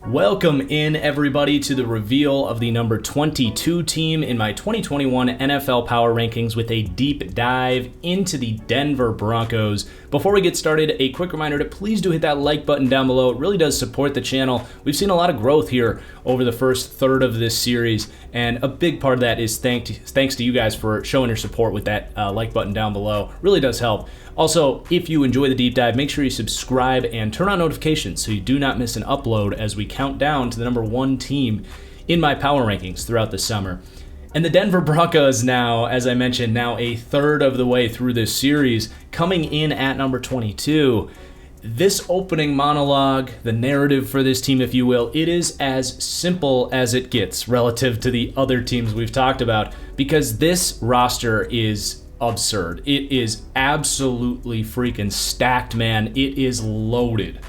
Welcome in, everybody, to the reveal of the number 22 team in my 2021 NFL Power Rankings with a deep dive into the Denver Broncos. Before we get started, a quick reminder to please do hit that like button down below. It really does support the channel. We've seen a lot of growth here over the first third of this series, and a big part of that is thanks to you guys for showing your support with that like button down below. Really does help. Also, if you enjoy the deep dive, make sure you subscribe and turn on notifications so you do not miss an upload as we count down to the number one team in my power rankings throughout the summer. And the Denver Broncos now, as I mentioned, now a third of the way through this series, coming in at number 22. This opening monologue, the narrative for this team, if you will, it is as simple as it gets relative to the other teams we've talked about, because this roster is absurd. It is absolutely freaking stacked, man. It is loaded.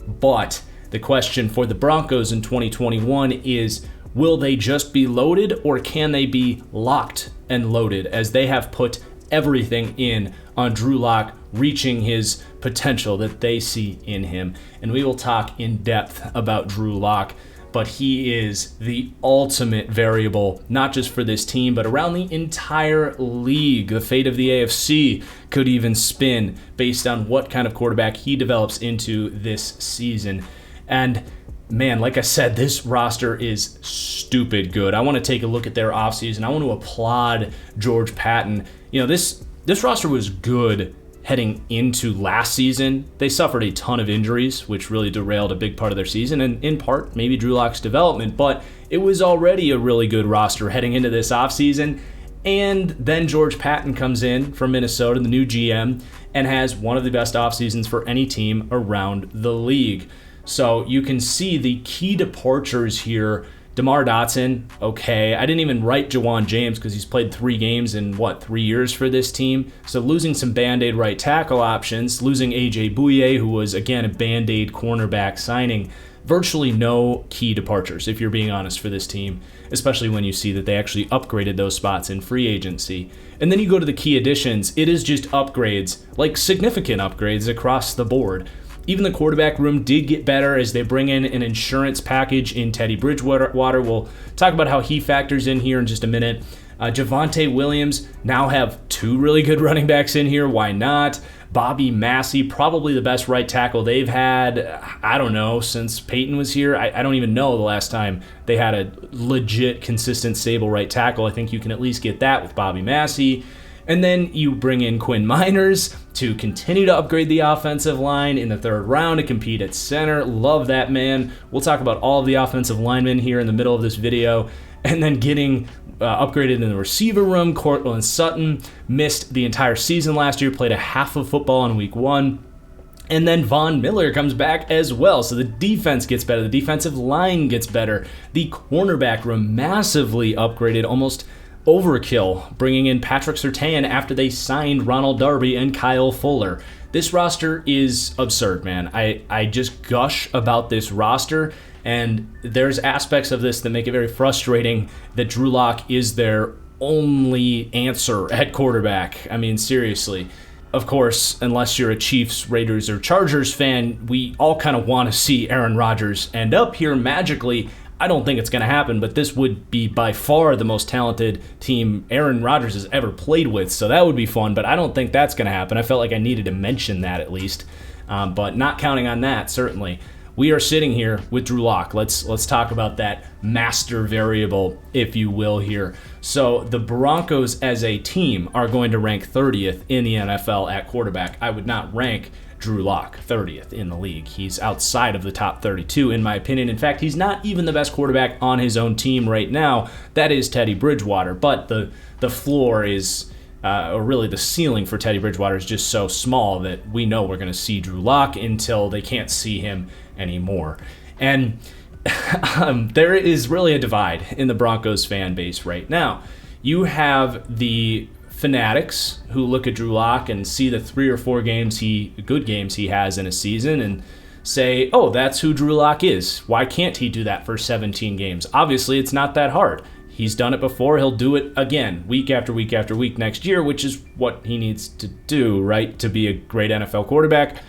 But the question for the Broncos in 2021 is, will they just be loaded, or can they be locked and loaded, as they have put everything in on Drew Lock reaching his potential that they see in him? And we will talk in depth about Drew Lock, but he is the ultimate variable, not just for this team, but around the entire league. The fate of the AFC could even spin based on what kind of quarterback he develops into this season. And man, like I said, this roster is stupid good. I want to take a look at their offseason. I want to applaud George Patton. You know, this roster was good heading into last season. They suffered a ton of injuries, which really derailed a big part of their season, and in part, maybe Drew Lock's development, but it was already a really good roster heading into this offseason. And then George Patton comes in from Minnesota, the new GM, and has one of the best off seasons for any team around the league. So you can see the key departures here. DeMar Dotson, okay. I didn't even write Jawan James because he's played 3 games in, 3 years for this team. So losing some Band-Aid right tackle options, losing A.J. Bouye, who was, again, a Band-Aid cornerback signing. Virtually no key departures, if you're being honest, for this team, especially when you see that they actually upgraded those spots in free agency. And then you go to the key additions. It is just upgrades, like significant upgrades across the board. Even the quarterback room did get better as they bring in an insurance package in Teddy Bridgewater. We'll talk about how he factors in here in just a minute. Javonte Williams now have 2 really good running backs in here. Why not? Bobby Massey, probably the best right tackle they've had, I don't know, since Peyton was here. I don't even know the last time they had a legit, consistent, stable right tackle. I think you can at least get that with Bobby Massey. And then you bring in Quinn Miners to continue to upgrade the offensive line in the 3rd round to compete at center. Love that, man. We'll talk about all of the offensive linemen here in the middle of this video. And then getting upgraded in the receiver room. Courtland Sutton missed the entire season last year, played a half of football in week 1. And then Von Miller comes back as well. So the defense gets better. The defensive line gets better. The cornerback room massively upgraded, almost overkill, bringing in Patrick Surtain after they signed Ronald Darby and Kyle Fuller. This roster is absurd, man. I just gush about this roster, and there's aspects of this that make it very frustrating that Drew Lock is their only answer at quarterback. I mean, seriously. Of course, unless you're a Chiefs, Raiders, or Chargers fan, we all kind of want to see Aaron Rodgers end up here magically. I don't think it's going to happen, but this would be by far the most talented team Aaron Rodgers has ever played with, so that would be fun, but I don't think that's going to happen. I felt like I needed to mention that at least, but not counting on that, certainly. We are sitting here with Drew Lock. Let's talk about that master variable, if you will, here. So the Broncos as a team are going to rank 30th in the NFL at quarterback. I would not rank Drew Lock 30th in the league. He's outside of the top 32 in my opinion. In fact, he's not even the best quarterback on his own team right now. That is Teddy Bridgewater. But the floor is, or really the ceiling for Teddy Bridgewater is just so small that we know we're going to see Drew Lock until they can't see him anymore. And there is really a divide in the Broncos fan base right now. You have the fanatics who look at Drew Lock and see the 3 or 4 good games he has in a season and say, oh, that's who Drew Lock is. Why can't he do that for 17 games? Obviously, it's not that hard. He's done it before. He'll do it again, week after week after week next year, which is what he needs to do, right, to be a great NFL quarterback.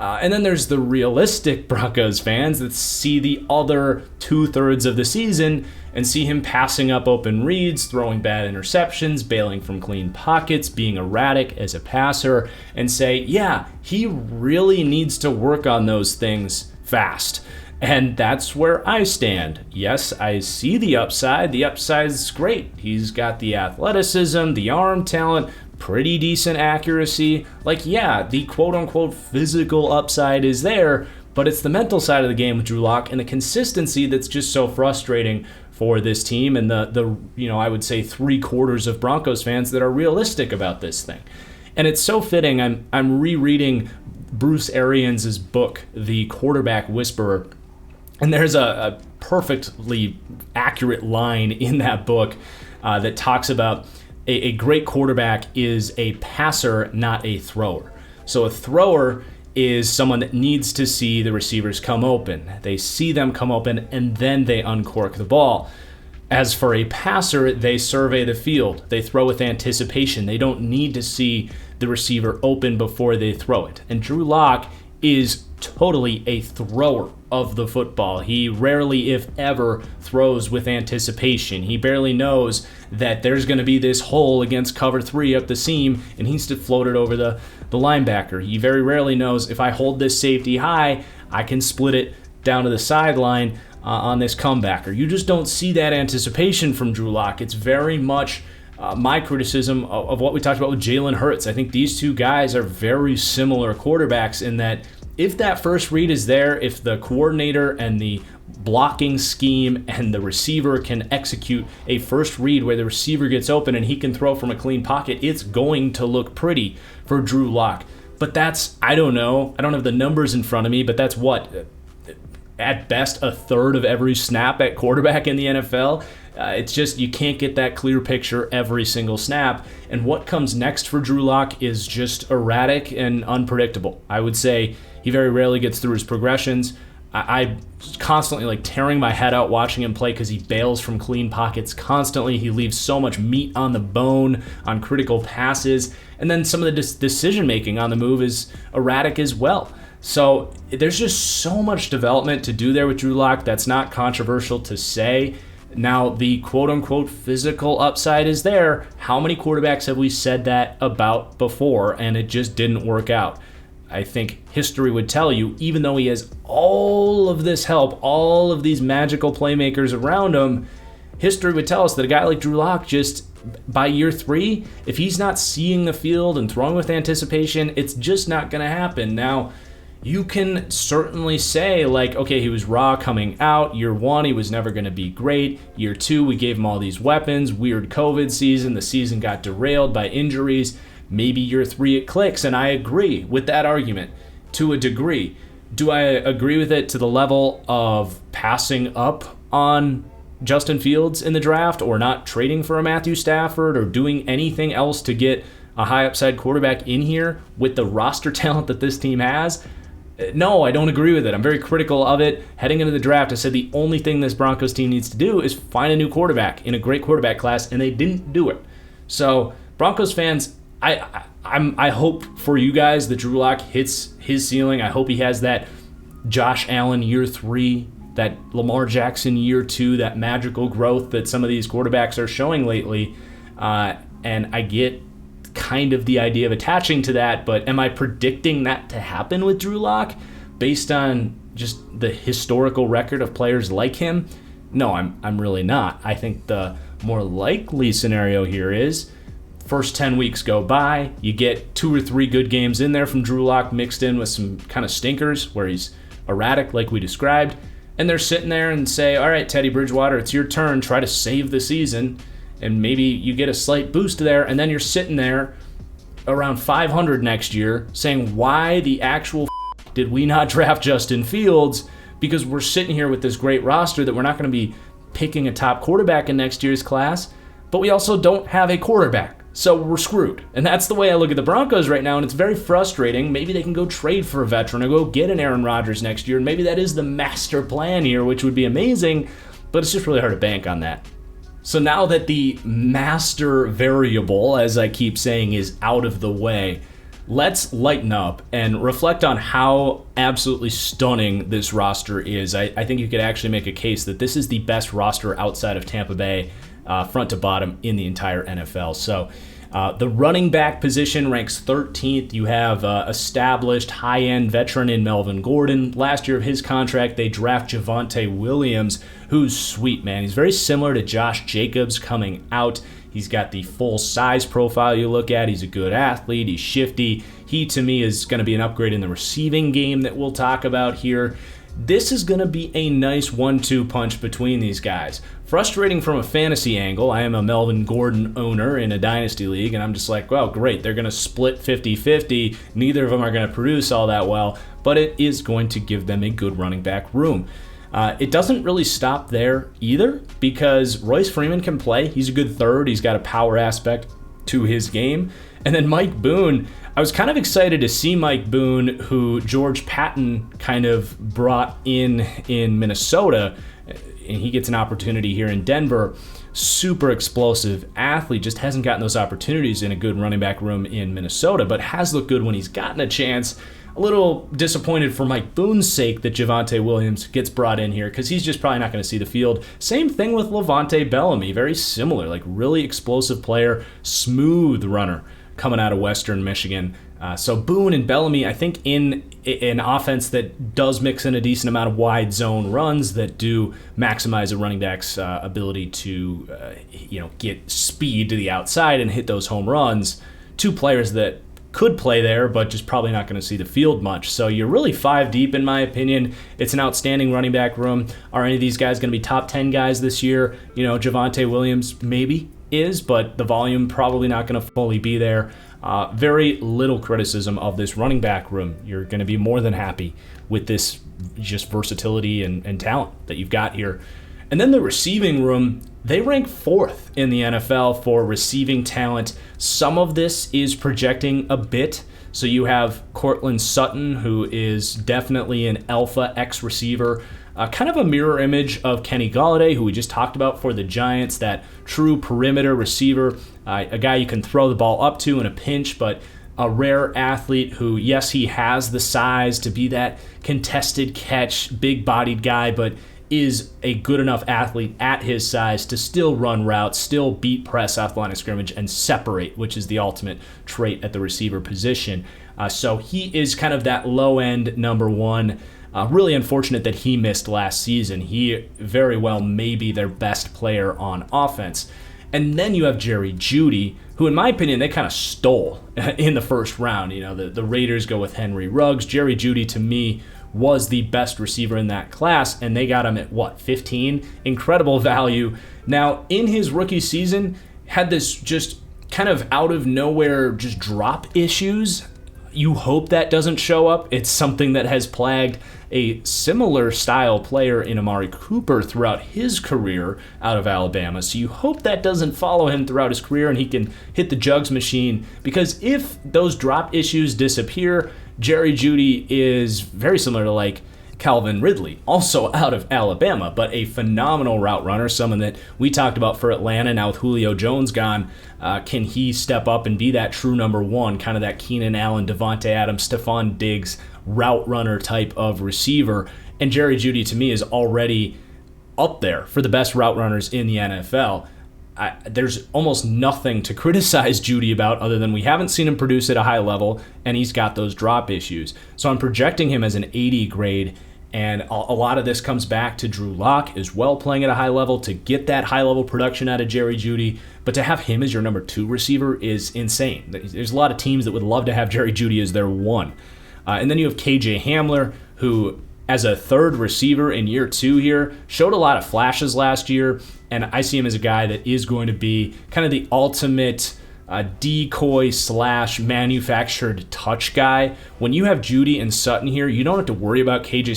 And then there's the realistic Broncos fans that see the other 2/3 of the season and see him passing up open reads, throwing bad interceptions, bailing from clean pockets, being erratic as a passer, and say, yeah, he really needs to work on those things fast. And that's where I stand. Yes, I see the upside. The upside's great. He's got the athleticism, the arm talent, pretty decent accuracy. Like, yeah, the quote-unquote physical upside is there, but it's the mental side of the game with Drew Lock and the consistency that's just so frustrating for this team and the I would say 3/4 of Broncos fans that are realistic about this thing. And it's so fitting. I'm rereading Bruce Arians' book, The Quarterback Whisperer, and there's a perfectly accurate line in that book that talks about a great quarterback is a passer, not a thrower. So a thrower is someone that needs to see the receivers come open. They see them come open, and then they uncork the ball. As for a passer, they survey the field. They throw with anticipation. They don't need to see the receiver open before they throw it. And Drew Lock is totally a thrower of the football. He rarely, if ever, throws with anticipation. He barely knows that there's going to be this hole against cover 3 up the seam, and he needs to float it over the linebacker. He very rarely knows, if I hold this safety high, I can split it down to the sideline on this comebacker. You just don't see that anticipation from Drew Lock. It's very much my criticism of what we talked about with Jalen Hurts. I think these two guys are very similar quarterbacks in that if that first read is there, if the coordinator and the blocking scheme and the receiver can execute a first read where the receiver gets open and he can throw from a clean pocket, it's going to look pretty for Drew Lock. But that's, I don't know, I don't have the numbers in front of me, but that's what, at best, 1/3 of every snap at quarterback in the NFL. It's just, you can't get that clear picture every single snap. And what comes next for Drew Lock is just erratic and unpredictable. I would say he very rarely gets through his progressions. I constantly tearing my head out watching him play because he bails from clean pockets constantly. He leaves so much meat on the bone on critical passes. And then some of the decision-making on the move is erratic as well. So there's just so much development to do there with Drew Lock. That's not controversial to say. Now, the quote-unquote physical upside is there. How many quarterbacks have we said that about before, and it just didn't work out? I think history would tell you, even though he has all of this help, all of these magical playmakers around him, history would tell us that a guy like Drew Lock, just by year 3, if he's not seeing the field and throwing with anticipation, it's just not going to happen. Now, you can certainly say, okay, he was raw coming out. Year 1, he was never going to be great. Year 2, we gave him all these weapons. Weird COVID season. The season got derailed by injuries. Maybe year 3 it clicks, and I agree with that argument to a degree. Do I agree with it to the level of passing up on Justin Fields in the draft or not trading for a Matthew Stafford or doing anything else to get a high upside quarterback in here with the roster talent that this team has? No, I don't agree with it. I'm very critical of it. Heading into the draft, I said the only thing this Broncos team needs to do is find a new quarterback in a great quarterback class, and they didn't do it. So, Broncos fans, I hope for you guys that Drew Lock hits his ceiling. I hope he has that Josh Allen year 3, that Lamar Jackson year 2, that magical growth that some of these quarterbacks are showing lately. And I get kind of the idea of attaching to that, but am I predicting that to happen with Drew Lock based on just the historical record of players like him? No, I'm really not. I think the more likely scenario here is first 10 weeks go by, you get 2 or 3 good games in there from Drew Lock mixed in with some kind of stinkers where he's erratic like we described, and they're sitting there and say, all right, Teddy Bridgewater, it's your turn, try to save the season. And maybe you get a slight boost there, and then you're sitting there around 500 next year saying, why the actual did we not draft Justin Fields? Because we're sitting here with this great roster that we're not going to be picking a top quarterback in next year's class, but we also don't have a quarterback. So we're screwed. And that's the way I look at the Broncos right now, and it's very frustrating. Maybe they can go trade for a veteran or go get an Aaron Rodgers next year, and maybe that is the master plan here, which would be amazing, but it's just really hard to bank on that. So now that the master variable, as I keep saying, is out of the way, let's lighten up and reflect on how absolutely stunning this roster is. I think you could actually make a case that this is the best roster outside of Tampa Bay, front to bottom, in the entire NFL. So the running back position ranks 13th. You have established high-end veteran in Melvin Gordon. Last year of his contract, they draft Javonte Williams, who's sweet, man. He's very similar to Josh Jacobs coming out. He's got the full size profile you look at. He's a good athlete. He's shifty. He, to me, is going to be an upgrade in the receiving game that we'll talk about here. This is going to be a nice 1-2 punch between these guys. Frustrating from a fantasy angle. I am a Melvin Gordon owner in a dynasty league, and I'm just like, well, great. They're going to split 50-50. Neither of them are going to produce all that well, but it is going to give them a good running back room. It doesn't really stop there either, because Royce Freeman can play. He's a good third. He's got a power aspect to his game. And then Mike Boone, I was kind of excited to see Mike Boone, who George Patton kind of brought in Minnesota, and he gets an opportunity here in Denver. Super explosive athlete, just hasn't gotten those opportunities in a good running back room in Minnesota, but has looked good when he's gotten a chance. A little disappointed for Mike Boone's sake that Javonte Williams gets brought in here, because he's just probably not going to see the field. Same thing with Levante Bellamy, very similar, like really explosive player, smooth runner coming out of Western Michigan. So Boone and Bellamy, I think, in an offense that does mix in a decent amount of wide zone runs that do maximize a running back's ability to get speed to the outside and hit those home runs. Two players that could play there, but just probably not going to see the field much. So you're really 5 deep, in my opinion. It's an outstanding running back room. Are any of these guys going to be top 10 guys this year? Javonte Williams maybe is, but the volume probably not going to fully be there. Very little criticism of this running back room. You're going to be more than happy with this just versatility and talent that you've got here. And then the receiving room, they rank 4th in the NFL for receiving talent. Some of this is projecting a bit. So you have Cortland Sutton, who is definitely an alpha X receiver, kind of a mirror image of Kenny Golladay, who we just talked about for the Giants, that true perimeter receiver, a guy you can throw the ball up to in a pinch, but a rare athlete who, yes, he has the size to be that contested catch, big-bodied guy, but is a good enough athlete at his size to still run routes, still beat press off the line of scrimmage, and separate, which is the ultimate trait at the receiver position. So he is kind of that low-end number one. Really unfortunate that he missed last season. He very well may be their best player on offense. And then you have Jerry Jeudy, who, in my opinion, they kind of stole in the first round. The Raiders go with Henry Ruggs. Jerry Jeudy, to me, was the best receiver in that class, and they got him at, 15? Incredible value. Now, in his rookie season, had this just kind of out of nowhere just drop issues. You hope that doesn't show up. It's something that has plagued a similar style player in Amari Cooper throughout his career out of Alabama. So you hope that doesn't follow him throughout his career and he can hit the jugs machine, because if those drop issues disappear, Jerry Jeudy is very similar to Calvin Ridley, also out of Alabama, but a phenomenal route runner, someone that we talked about for Atlanta. Now with Julio Jones gone, can he step up and be that true number one, kind of that Keenan Allen, Devontae Adams, Stephon Diggs route runner type of receiver? And Jerry Jeudy, to me, is already up there for the best route runners in the NFL. There's almost nothing to criticize Jeudy about other than we haven't seen him produce at a high level, and he's got those drop issues. So I'm projecting him as an 80 grade, and a lot of this comes back to Drew Lock as well, playing at a high level to get that high-level production out of Jerry Jeudy. But to have him as your number 2 receiver is insane. There's a lot of teams that would love to have Jerry Jeudy as their 1. And then you have KJ Hamler, who, as a 3rd receiver in year 2 here, showed a lot of flashes last year, and I see him as a guy that is going to be kind of the ultimate decoy/manufactured touch guy. When you have Jeudy and Sutton here, you don't have to worry about KJ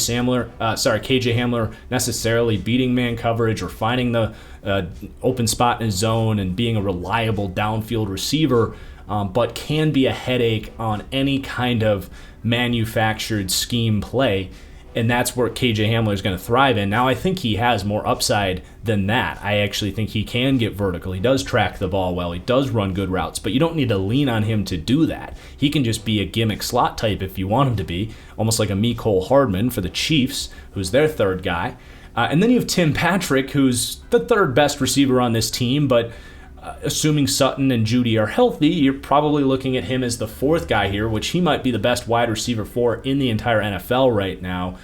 Hamler necessarily beating man coverage or finding the open spot in his zone and being a reliable downfield receiver, but can be a headache on any kind of manufactured scheme play. and that's where KJ Hamler is going to thrive in. Now, I think he has more upside than that. I actually think he can get vertical. He does track the ball well. He does run good routes, but you don't need to lean on him to do that. He can just be a gimmick slot type if you want him to be, almost like a Mecole Hardman for the Chiefs, who's their third guy. And then you have Tim Patrick, who's the third best receiver on this team, but assuming Sutton and Jeudy are healthy, you're probably looking at him as the fourth guy here, which he might be the best wide receiver for in the entire NFL right now.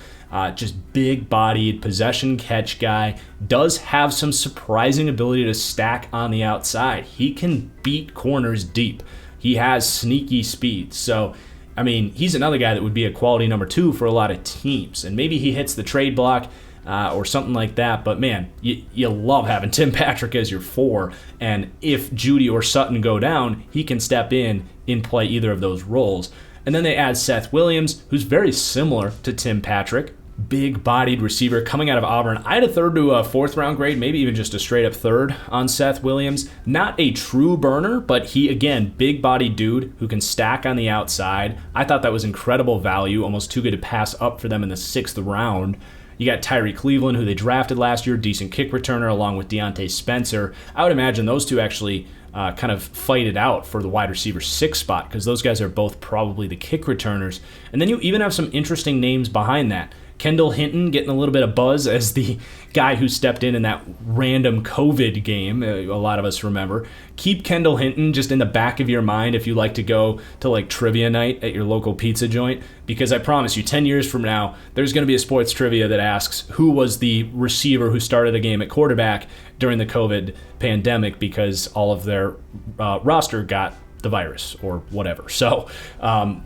Just big-bodied, possession catch guy. Does have some surprising ability to stack on the outside. He can beat corners deep. He has sneaky speed. So, I mean, he's another guy that would be a quality number 2 for a lot of teams. And maybe he hits the trade block or something like that. But, man, you love having Tim Patrick as your 4. And if Jeudy or Sutton go down, he can step in play either of those roles. And then they add Seth Williams, who's very similar to Tim Patrick. Big-bodied receiver coming out of Auburn. I had a 3rd to a 4th round grade, maybe even just a straight-up 3rd on Seth Williams. Not a true burner, but he, again, big-bodied dude who can stack on the outside. I thought that was incredible value, almost too good to pass up for them in the 6th round. You got Tyree Cleveland, who they drafted last year, decent kick returner, along with Deontay Spencer. I would imagine those two actually kind of fight it out for the wide receiver 6 spot, because those guys are both probably the kick returners. And then you even have some interesting names behind that. Kendall Hinton getting a little bit of buzz as the guy who stepped in that random COVID game, a lot of us remember. Keep Kendall Hinton just in the back of your mind if you like to go to like trivia night at your local pizza joint, because I promise you 10 years from now, there's going to be a sports trivia that asks who was the receiver who started a game at quarterback during the COVID pandemic because all of their roster got the virus or whatever. So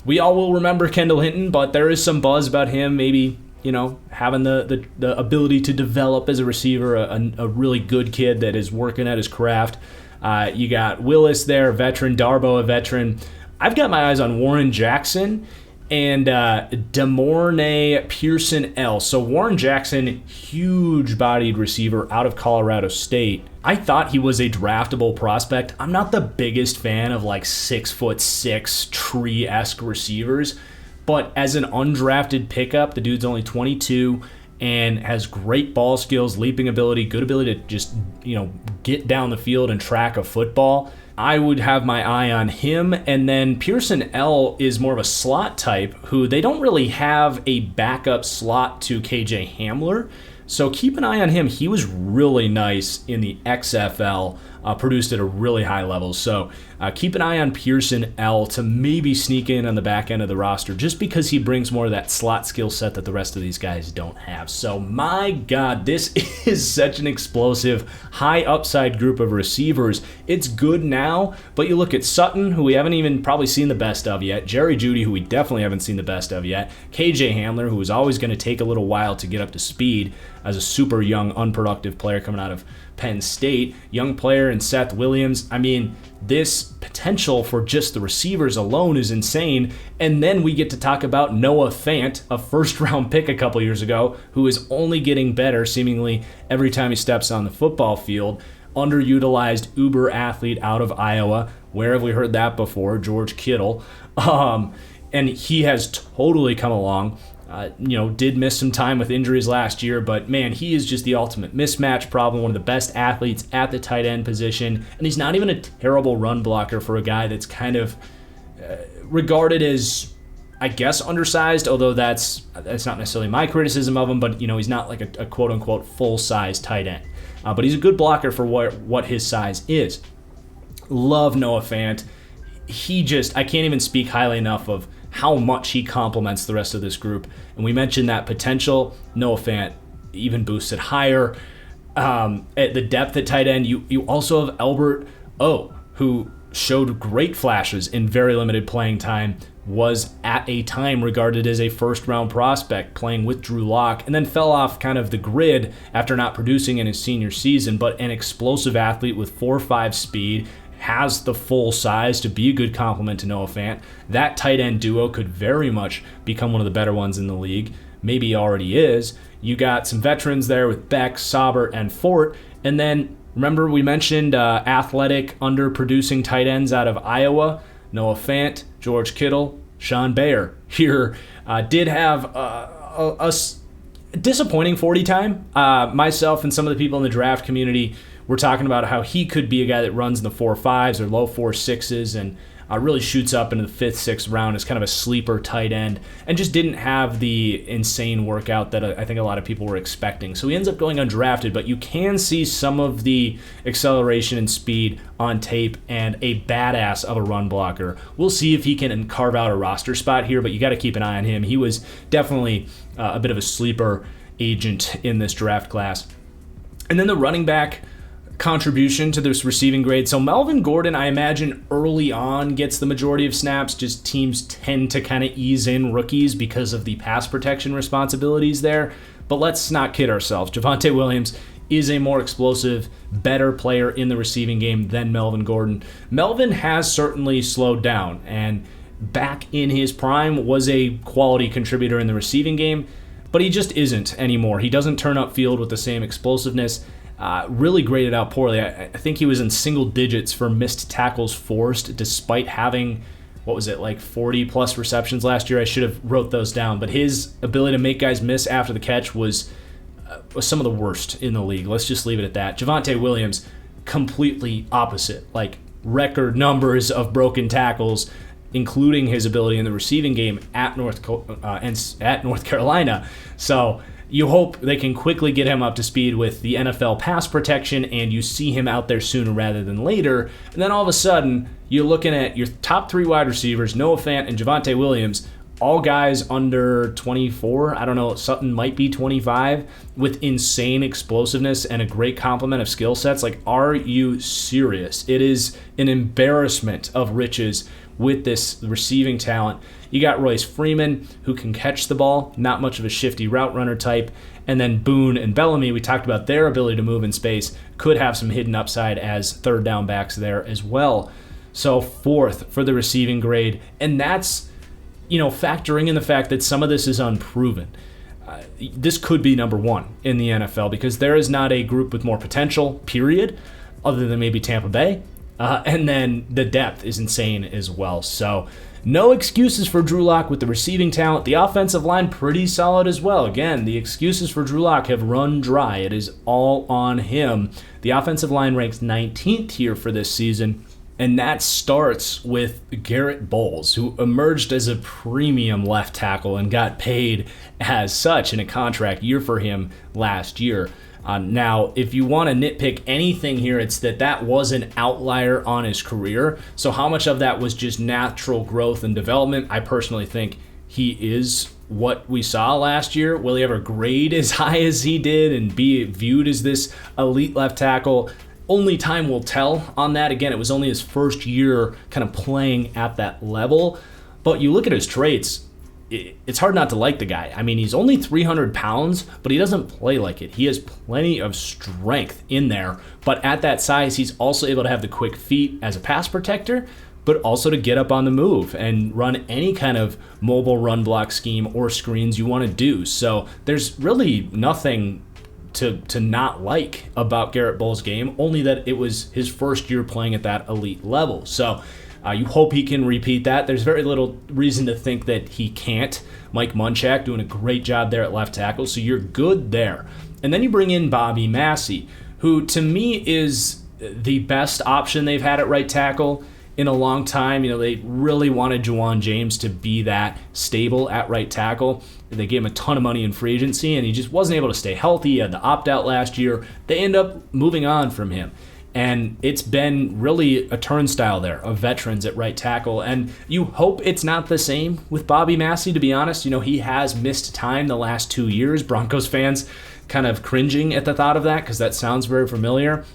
we all will remember Kendall Hinton, but there is some buzz about him maybe, having the ability to develop as a receiver, a really good kid that is working at his craft. You got Willis there, veteran, Darboh, a veteran. I've got my eyes on Warren Jackson and Demorne Pearson-L. So Warren Jackson, huge-bodied receiver out of Colorado State. I thought he was a draftable prospect. I'm not the biggest fan of like 6'6" tree-esque receivers, but as an undrafted pickup, the dude's only 22 and has great ball skills, leaping ability, good ability to just, get down the field and track a football. I would have my eye on him. And then Pearson-L is more of a slot type who they don't really have a backup slot to KJ Hamler. So keep an eye on him. He was really nice in the XFL, produced at a really high level. So keep an eye on Pearson-L to maybe sneak in on the back end of the roster just because he brings more of that slot skill set that the rest of these guys don't have. So my God, this is such an explosive, high upside group of receivers. It's good now, but you look at Sutton, who we haven't even probably seen the best of yet, Jerry Jeudy, who we definitely haven't seen the best of yet, KJ Hamler, who is always going to take a little while to get up to speed as a super young, unproductive player coming out of Penn State, young player in Seth Williams. I mean, this potential for just the receivers alone is insane. And then we get to talk about Noah Fant, a first-round pick a couple years ago, who is only getting better seemingly every time he steps on the football field. Underutilized uber athlete out of Iowa. Where have we heard that before? George Kittle. And he has totally come along. Did miss some time with injuries last year, but man, he is just the ultimate mismatch problem, one of the best athletes at the tight end position, and he's not even a terrible run blocker for a guy that's kind of regarded as, I guess, undersized, although that's not necessarily my criticism of him, but he's not like a quote-unquote full-size tight end. But he's a good blocker for what his size is. Love Noah Fant. I can't even speak highly enough of how much he complements the rest of this group. And we mentioned that potential. Noah Fant even boosts it higher. At the depth at tight end, you also have Albert O, who showed great flashes in very limited playing time, was at a time regarded as a first-round prospect playing with Drew Lock, and then fell off kind of the grid after not producing in his senior season, but an explosive athlete with 4.5 speed, has the full size to be a good complement to Noah Fant. That tight end duo could very much become one of the better ones in the league. Maybe he already is. You got some veterans there with Beck, Saubert, and Fort. And then, remember we mentioned athletic, underproducing tight ends out of Iowa. Noah Fant, George Kittle, Sean Bayer here did have disappointing 40 time. Myself and some of the people in the draft community were talking about how he could be a guy that runs in the 4.5s or low 4.6s and really shoots up into the 5th, 6th round as kind of a sleeper tight end, and just didn't have the insane workout that I think a lot of people were expecting. So he ends up going undrafted, but you can see some of the acceleration and speed on tape and a badass of a run blocker. We'll see if he can carve out a roster spot here, but you got to keep an eye on him. He was definitely a bit of a sleeper agent in this draft class. And then the running back contribution to this receiving grade. So Melvin Gordon, I imagine early on gets the majority of snaps. Just teams tend to kind of ease in rookies because of the pass protection responsibilities there. But let's not kid ourselves. Javonte Williams is a more explosive, better player in the receiving game than Melvin Gordon. Melvin has certainly slowed down, and back in his prime was a quality contributor in the receiving game, but he just isn't anymore. He doesn't turn up field with the same explosiveness. Really graded out poorly. I think he was in single digits for missed tackles forced, despite having, 40 plus receptions last year. I should have wrote those down, but his ability to make guys miss after the catch was some of the worst in the league. Let's just leave it at that. Javonte Williams, completely opposite, record numbers of broken tackles, including his ability in the receiving game at North Carolina. So you hope they can quickly get him up to speed with the NFL pass protection, and you see him out there sooner rather than later. And then all of a sudden, you're looking at your top 3 wide receivers, Noah Fant and Javonte Williams, all guys under 24. I don't know, Sutton might be 25, with insane explosiveness and a great complement of skill sets. Are you serious? It is an embarrassment of riches with this receiving talent. You got Royce Freeman, who can catch the ball, not much of a shifty route runner type. And then Boone and Bellamy, we talked about their ability to move in space, could have some hidden upside as third down backs there as well. So 4th for the receiving grade. And that's, factoring in the fact that some of this is unproven. This could be number 1 in the NFL because there is not a group with more potential, period, other than maybe Tampa Bay. And then the depth is insane as well. So no excuses for Drew Lock with the receiving talent. The offensive line pretty solid as well. Again, the excuses for Drew Lock have run dry. It is all on him. The offensive line ranks 19th here for this season, and that starts with Garrett Bowles, who emerged as a premium left tackle and got paid as such in a contract year for him last year. Now, if you want to nitpick anything here, it's that was an outlier on his career. So how much of that was just natural growth and development? I personally think he is what we saw last year. Will he ever grade as high as he did and be viewed as this elite left tackle? Only time will tell on that. Again, it was only his first year kind of playing at that level. But you look at his traits, it's hard not to like the guy. I mean, he's only 300 pounds, but he doesn't play like it. He has plenty of strength in there, but at that size, he's also able to have the quick feet as a pass protector, but also to get up on the move and run any kind of mobile run block scheme or screens you want to do. So there's really nothing to not like about Garrett Bowles' game, only that it was his first year playing at that elite level. So you hope he can repeat that. There's very little reason to think that he can't. Mike Munchak doing a great job there at left tackle, so you're good there. And then you bring in Bobby Massey, who to me is the best option they've had at right tackle in a long time. They really wanted Juwan James to be that stable at right tackle. They gave him a ton of money in free agency, and he just wasn't able to stay healthy. He had the opt-out last year. They end up moving on from him. And it's been really a turnstile there of veterans at right tackle. And you hope it's not the same with Bobby Massey, to be honest. He has missed time the last 2 years. Broncos fans kind of cringing at the thought of that because that sounds very familiar.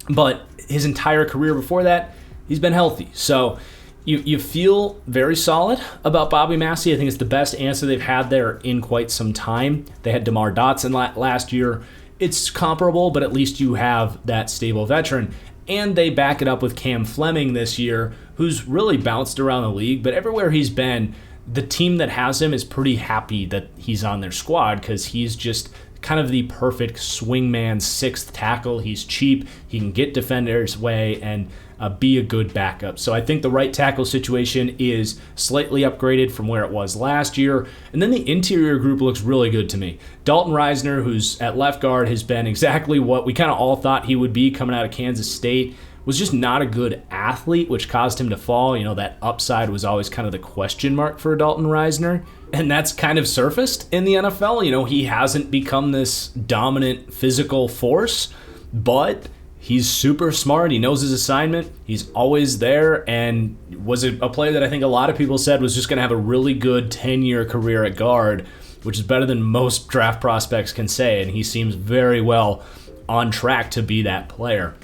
But his entire career before that, he's been healthy. So you feel very solid about Bobby Massey. I think it's the best answer they've had there in quite some time. They had DeMar Dotson last year. It's comparable, but at least you have that stable veteran. And they back it up with Cam Fleming this year, who's really bounced around the league, but everywhere he's been, the team that has him is pretty happy that he's on their squad because he's just kind of the perfect swingman 6th tackle. He's cheap, he can get defenders' way, and be a good backup. So I think the right tackle situation is slightly upgraded from where it was last year. And then the interior group looks really good to me. Dalton Risner, who's at left guard, has been exactly what we kind of all thought he would be coming out of Kansas State. Was just not a good athlete, which caused him to fall. That upside was always kind of the question mark for Dalton Risner. And that's kind of surfaced in the NFL. He hasn't become this dominant physical force, but he's super smart. He knows his assignment. He's always there, and was a player that I think a lot of people said was just going to have a really good 10-year career at guard, which is better than most draft prospects can say, and he seems very well on track to be that player.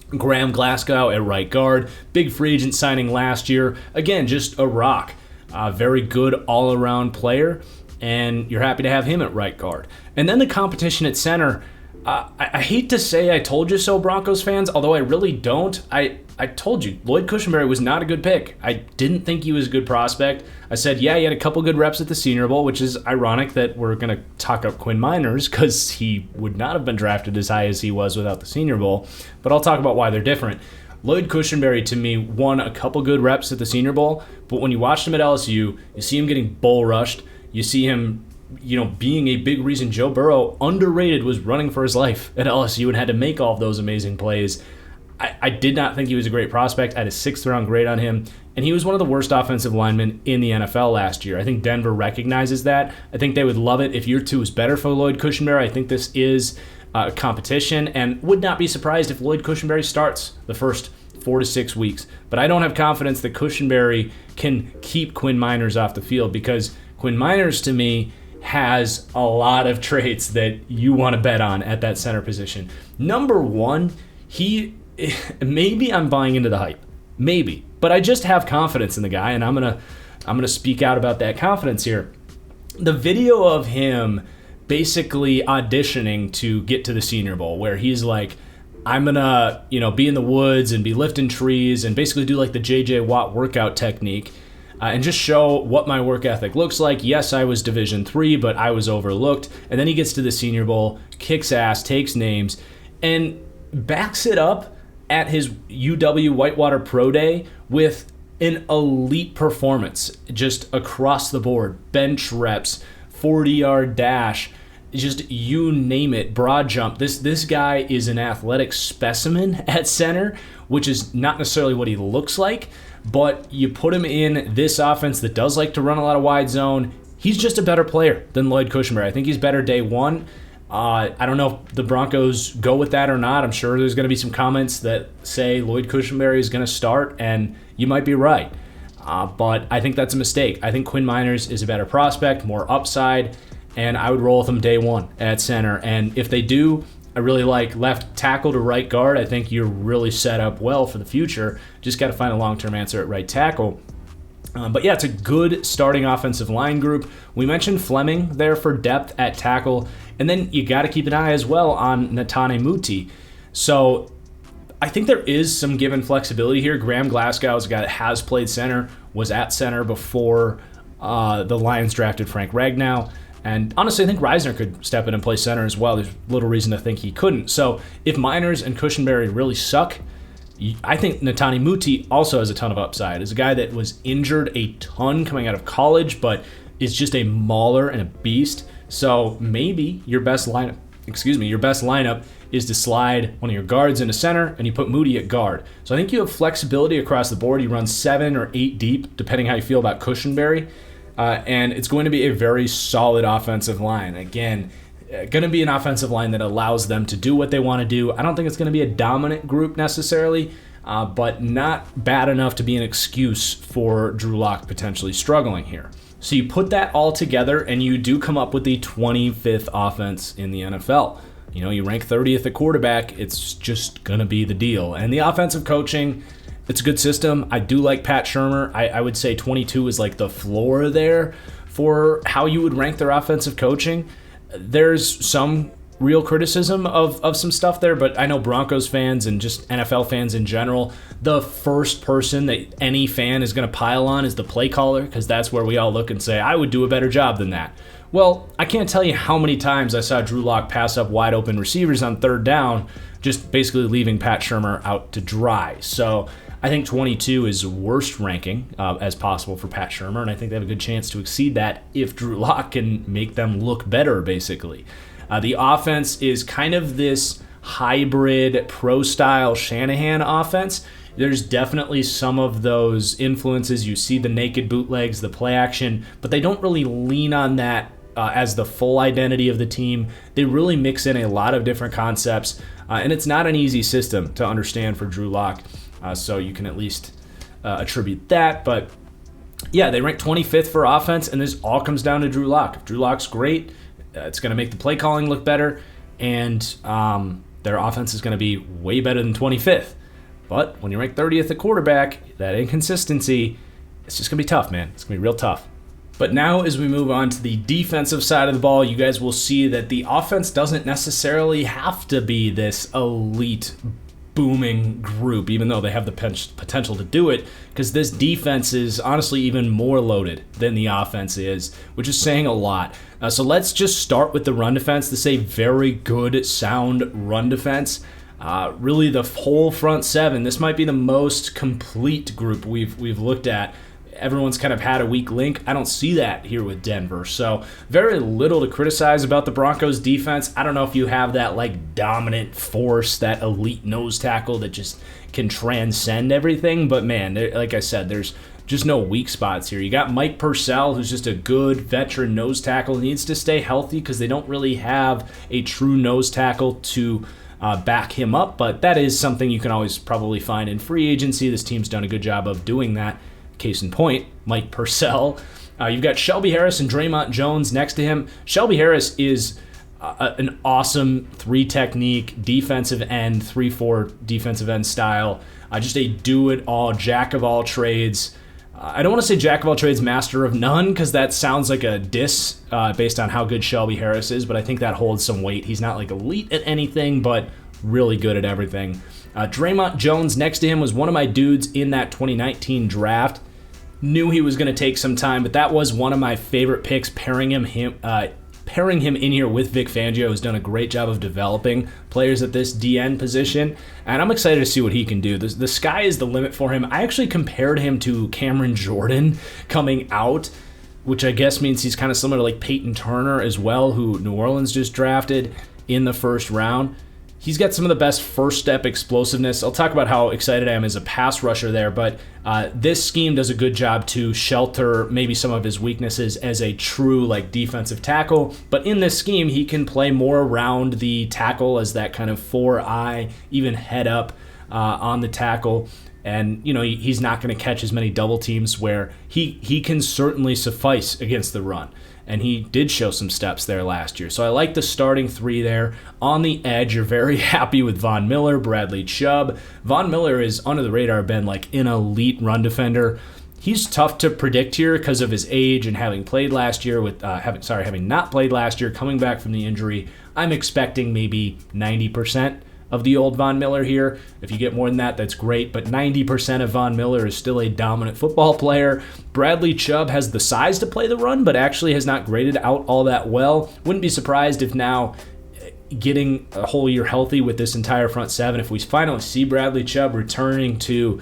Graham Glasgow at right guard, big free agent signing last year. Again, just a rock. Very good all-around player, and you're happy to have him at right guard. And then the competition at center, I hate to say I told you so, Broncos fans, although I really don't. I told you, Lloyd Cushenberry was not a good pick. I didn't think he was a good prospect. I said, yeah, he had a couple good reps at the Senior Bowl, which is ironic that we're going to talk up Quinn Miners because he would not have been drafted as high as he was without the Senior Bowl. But I'll talk about why they're different. Lloyd Cushenberry, to me, won a couple good reps at the Senior Bowl, but when you watched him at LSU, you see him getting bull rushed. You see him being a big reason Joe Burrow, underrated, was running for his life at LSU and had to make all of those amazing plays. I did not think he was a great prospect. I had a 6th-round grade on him, and he was one of the worst offensive linemen in the NFL last year. I think Denver recognizes that. I think they would love it if year 2 is better for Lloyd Cushenberry. I think this is a competition, and would not be surprised if Lloyd Cushenberry starts the first 4 to 6 weeks. But I don't have confidence that Cushenberry can keep Quinn Miners off the field, because Quinn Miners, to me, has a lot of traits that you want to bet on at that center position. Number one, maybe I'm buying into the hype, maybe, but I just have confidence in the guy, and I'm gonna speak out about that confidence here. The video of him basically auditioning to get to the Senior Bowl, where he's like, I'm gonna be in the woods and be lifting trees and basically do like the J.J. Watt workout technique. And just show what my work ethic looks like. Yes, I was Division III, but I was overlooked. And then he gets to the Senior Bowl, kicks ass, takes names, and backs it up at his UW Whitewater Pro Day with an elite performance, just across the board. Bench reps, 40-yard dash, just you name it, broad jump. This guy is an athletic specimen at center, which is not necessarily what he looks like. But you put him in this offense that does like to run a lot of wide zone. He's just a better player than Lloyd Cushenberry. I think he's better day one. I don't know if the Broncos go with that or not. I'm sure there's going to be some comments that say Lloyd Cushenberry is going to start, and you might be right. But I think that's a mistake. I think Quinn Miners is a better prospect, more upside, and I would roll with him day one at center. And if they do, I really like left tackle to right guard. I think you're really set up well for the future. Just got to find a long-term answer at right tackle. But yeah, it's a good starting offensive line group. We mentioned Fleming there for depth at tackle. And then you got to keep an eye as well on Netane Muti. So I think there is some given flexibility here. Graham Glasgow is a guy that has played center, was at center before the Lions drafted Frank Ragnow. And honestly, I think Risner could step in and play center as well. There's little reason to think he couldn't. So if Miners and Cushenberry really suck, I think Netane Muti also has a ton of upside. Is a guy that was injured a ton coming out of college, but is just a mauler and a beast. So maybe your best lineup is to slide one of your guards into center and you put Muti at guard. So I think you have flexibility across the board. You run 7 or 8 deep, depending how you feel about Cushenberry. And it's going to be a very solid offensive line. Again, going to be an offensive line that allows them to do what they want to do. I don't think it's going to be a dominant group necessarily, but not bad enough to be an excuse for Drew Lock potentially struggling here. So you put that all together and you do come up with the 25th offense in the NFL. You rank 30th at quarterback, it's just going to be the deal. And the offensive coaching, it's a good system. I do like Pat Shurmur. I would say 22 is like the floor there for how you would rank their offensive coaching. There's some real criticism of some stuff there, but I know Broncos fans and just NFL fans in general, the first person that any fan is going to pile on is the play caller, because that's where we all look and say, I would do a better job than that. Well, I can't tell you how many times I saw Drew Lock pass up wide open receivers on third down, just basically leaving Pat Shurmur out to dry. So I think 22 is worst ranking as possible for Pat Shurmur, and I think they have a good chance to exceed that if Drew Lock can make them look better, basically. The offense is kind of this hybrid pro-style Shanahan offense. There's definitely some of those influences. You see the naked bootlegs, the play action, but they don't really lean on that as the full identity of the team. They really mix in a lot of different concepts, and it's not an easy system to understand for Drew Lock, so you can at least attribute that. But yeah, they rank 25th for offense, and this all comes down to Drew Lock. If Drew Lock's great, it's going to make the play calling look better, and their offense is going to be way better than 25th. But when you rank 30th at quarterback, that inconsistency, it's just going to be tough, man. It's going to be real tough. But now as we move on to the defensive side of the ball, you guys will see that the offense doesn't necessarily have to be this elite booming group, even though they have the potential to do it, because this defense is honestly even more loaded than the offense is, which is saying a lot. So let's just start with the run defense. This is a very good, sound run defense. Really, the whole front seven, this might be the most complete group we've looked at. Everyone's kind of had a weak link. I don't see that here with Denver. So very little to criticize about the Broncos defense. I don't know if you have that like dominant force, that elite nose tackle that just can transcend everything. But man, like I said, there's just no weak spots here. You got Mike Purcell, who's just a good veteran nose tackle. He needs to stay healthy because they don't really have a true nose tackle to back him up. But that is something you can always probably find in free agency. This team's done a good job of doing that. Case in point, Mike Purcell. You've got Shelby Harris and Draymond Jones next to him. Shelby Harris is an awesome three-technique defensive end, 3-4 defensive end style. Just a do-it-all, jack-of-all-trades. I don't want to say jack-of-all-trades, master of none, because that sounds like a diss based on how good Shelby Harris is, but I think that holds some weight. He's not like elite at anything, but really good at everything. Draymond Jones next to him was one of my dudes in that 2019 draft. Knew he was going to take some time, but that was one of my favorite picks, pairing him in here with Vic Fangio, who's done a great job of developing players at this DN position, and I'm excited to see what he can do. The sky is the limit for him. I actually compared him to Cameron Jordan coming out, which I guess means he's kind of similar to like Peyton Turner as well, who New Orleans just drafted in the first round. He's got some of the best first-step explosiveness. I'll talk about how excited I am as a pass rusher there, but this scheme does a good job to shelter maybe some of his weaknesses as a true like defensive tackle. But in this scheme, he can play more around the tackle as that kind of 4-eye, even head up on the tackle. And, you know, he's not going to catch as many double teams, where he can certainly suffice against the run. And he did show some steps there last year. So I like the starting three there. On the edge, you're very happy with Von Miller, Bradley Chubb. Von Miller is under the radar, been like an elite run defender. He's tough to predict here because of his age and having played last year having not played last year, coming back from the injury. I'm expecting maybe 90% of the old Von Miller here. If you get more than that, that's great, but 90% of Von Miller is still a dominant football player. Bradley Chubb has the size to play the run, but actually has not graded out all that well. Wouldn't be surprised if now, getting a whole year healthy with this entire front seven, if we finally see Bradley Chubb returning to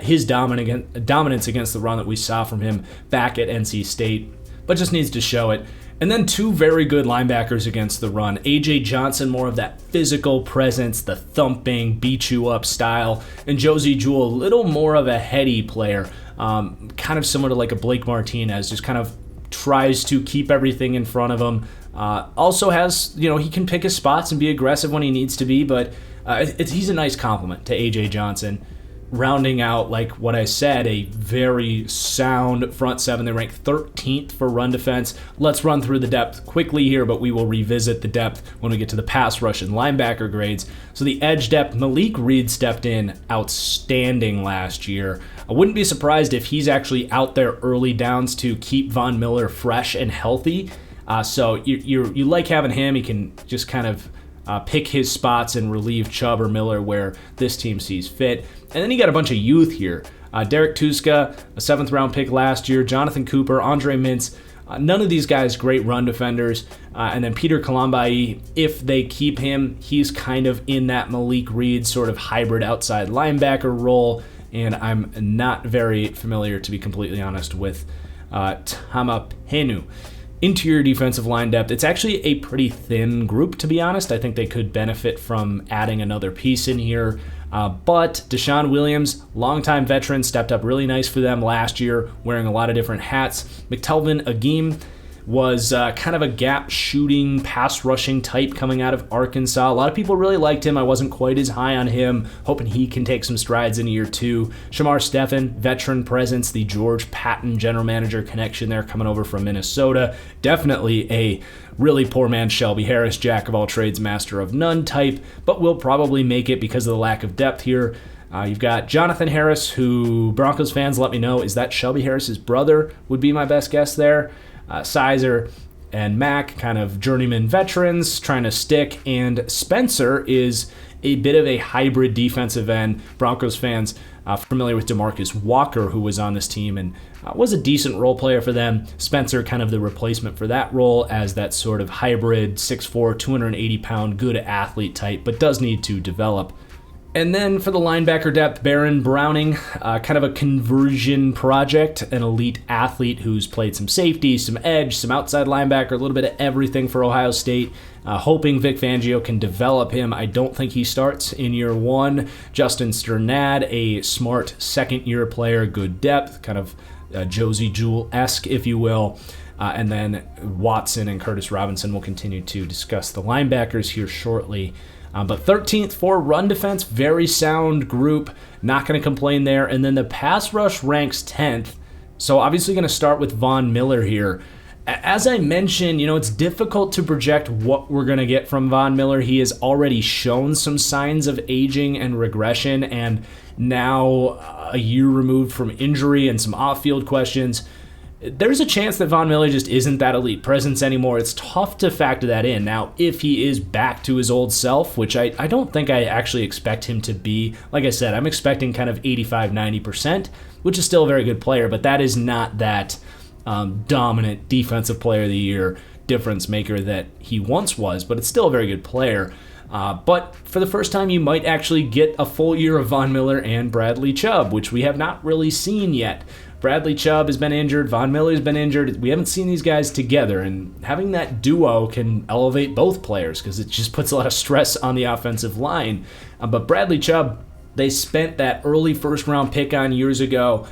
his dominance against the run that we saw from him back at NC State, but just needs to show it. And then two very good linebackers against the run. A.J. Johnson, more of that physical presence, the thumping, beat you up style. And Josie Jewell, a little more of a heady player, kind of similar to like a Blake Martinez, just kind of tries to keep everything in front of him. Also has, he can pick his spots and be aggressive when he needs to be, but he's a nice compliment to A.J. Johnson. Rounding out, like what I said, a very sound front seven. They rank 13th for run defense. Let's run through the depth quickly here, but we will revisit the depth when we get to the pass rush and linebacker grades. So the edge depth, Malik Reed stepped in outstanding last year. I wouldn't be surprised if he's actually out there early downs to keep Von Miller fresh and healthy. So you like having him. He can just kind of pick his spots and relieve Chubb or Miller where this team sees fit. And then you got a bunch of youth here. Derek Tuska, a 7th-round pick last year. Jonathan Cooper, Andre Mintz. None of these guys great run defenders. And then Peter Colombi, if they keep him, he's kind of in that Malik Reed sort of hybrid outside linebacker role. And I'm not very familiar, to be completely honest, with Tamapenu. Interior defensive line depth, it's actually a pretty thin group, to be honest. I think they could benefit from adding another piece in here. But Deshaun Williams, longtime veteran, stepped up really nice for them last year, wearing a lot of different hats. McTelvin Agim was kind of a gap shooting, pass rushing type coming out of Arkansas. A lot of people really liked him. I wasn't quite as high on him, hoping he can take some strides in year 2. Shamar Stephen, veteran presence, the George Patton general manager connection there coming over from Minnesota. Definitely a really poor man Shelby Harris, jack of all trades, master of none type, but will probably make it because of the lack of depth here. You've got Jonathan Harris, who Broncos fans let me know, is that Shelby Harris's brother, would be my best guess there. Sizer and Mack, kind of journeyman veterans trying to stick, and Spencer is a bit of a hybrid defensive end. Broncos fans familiar with DeMarcus Walker, who was on this team and was a decent role player for them. Spencer kind of the replacement for that role as that sort of hybrid 6'4", 280-pound good athlete type, but does need to develop. And then for the linebacker depth, Baron Browning, kind of a conversion project, an elite athlete who's played some safety, some edge, some outside linebacker, a little bit of everything for Ohio State. Hoping Vic Fangio can develop him. I don't think he starts in year 1. Justin Sternad, a smart second-year player, good depth, kind of Josie Jewell-esque, if you will. And then Watson and Curtis Robinson will continue to discuss the linebackers here shortly. But 13th for run defense, very sound group, not going to complain there. And then the pass rush ranks 10th. So obviously going to start with Von Miller here. As I mentioned, it's difficult to project what we're going to get from Von Miller. He has already shown some signs of aging and regression, and now a year removed from injury and some off-field questions, there's a chance that Von Miller just isn't that elite presence anymore. It's tough to factor that in. Now, if he is back to his old self, which I don't think I actually expect him to be, like I said, I'm expecting kind of 85-90%, which is still a very good player, but that is not that dominant defensive player of the year difference maker that he once was, but it's still a very good player. But for the first time, you might actually get a full year of Von Miller and Bradley Chubb, which we have not really seen yet. Bradley Chubb has been injured. Von Miller's been injured. We haven't seen these guys together, and having that duo can elevate both players because it just puts a lot of stress on the offensive line. But Bradley Chubb, they spent that early first-round pick on years ago.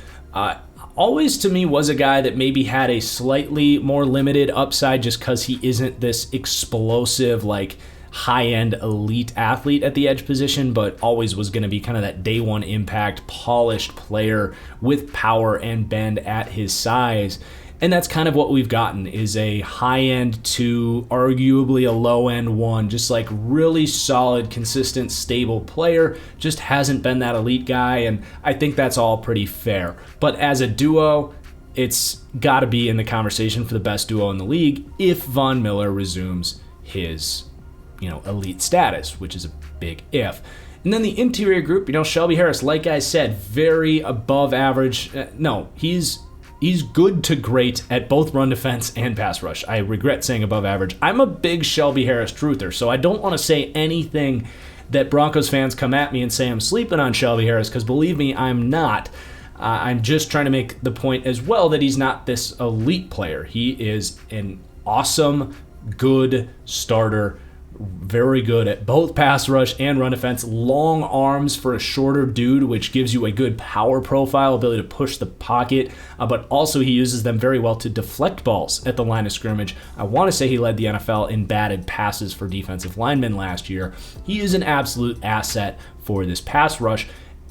Always, to me, was a guy that maybe had a slightly more limited upside just because he isn't this explosive, high-end elite athlete at the edge position, but always was going to be kind of that day one impact, polished player with power and bend at his size. And that's kind of what we've gotten, is a high-end 2, arguably a low-end 1, just really solid, consistent, stable player, just hasn't been that elite guy, and I think that's all pretty fair. But as a duo, it's got to be in the conversation for the best duo in the league if Von Miller resumes his elite status, which is a big if. And then the interior group, Shelby Harris, like I said, very above average. He's good to great at both run defense and pass rush. I regret saying above average. I'm a big Shelby Harris truther, so I don't want to say anything that Broncos fans come at me and say I'm sleeping on Shelby Harris, because believe me, I'm not. I'm just trying to make the point as well that he's not this elite player. He is an awesome, good starter, very good at both pass rush and run defense. Long arms for a shorter dude, which gives you a good power profile, ability to push the pocket, but also he uses them very well to deflect balls at the line of scrimmage. I want to say he led the NFL in batted passes for defensive linemen last year. He is an absolute asset for this pass rush,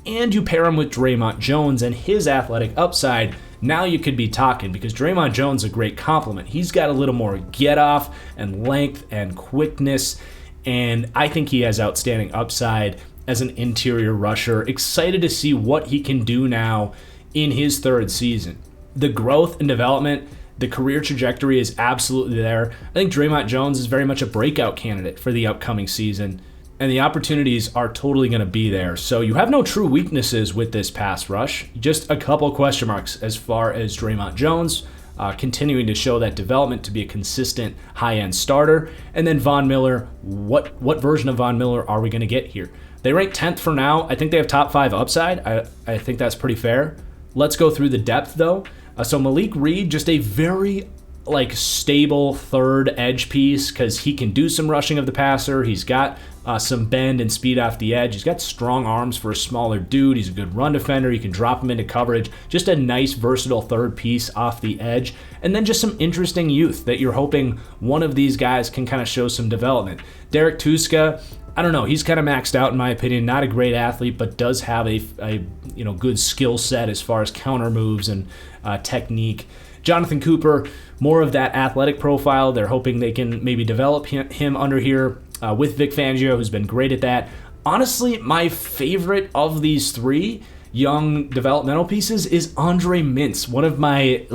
and you pair him with Draymond Jones and his athletic upside. Now you could be talking, because Draymond Jones is a great compliment. He's got a little more get-off and length and quickness, and I think he has outstanding upside as an interior rusher. Excited to see what he can do now in his third season. The growth and development The career trajectory is absolutely there. I think Draymond Jones is very much a breakout candidate for the upcoming season, and the opportunities are totally going to be there. So you have no true weaknesses with this pass rush, just a couple question marks as far as Draymond Jones, continuing to show that development to be a consistent high-end starter. And then Von Miller, what version of Von Miller are we going to get here? They rank 10th for now. I think they have top 5 upside. I think that's pretty fair. Let's go through the depth, though. So Malik Reed, just a very stable third edge piece because he can do some rushing of the passer. He's got some bend and speed off the edge. He's got strong arms for a smaller dude. He's a good run defender. You can drop him into coverage. Just a nice, versatile third piece off the edge. And then just some interesting youth that you're hoping one of these guys can kind of show some development. Derek Tuska, I don't know. He's kind of maxed out in my opinion. Not a great athlete, but does have a good skill set as far as counter moves and technique. Jonathan Cooper, more of that athletic profile. They're hoping they can maybe develop him under here with Vic Fangio, who's been great at that. Honestly, my favorite of these 3 young developmental pieces is Andre Mintz, one of my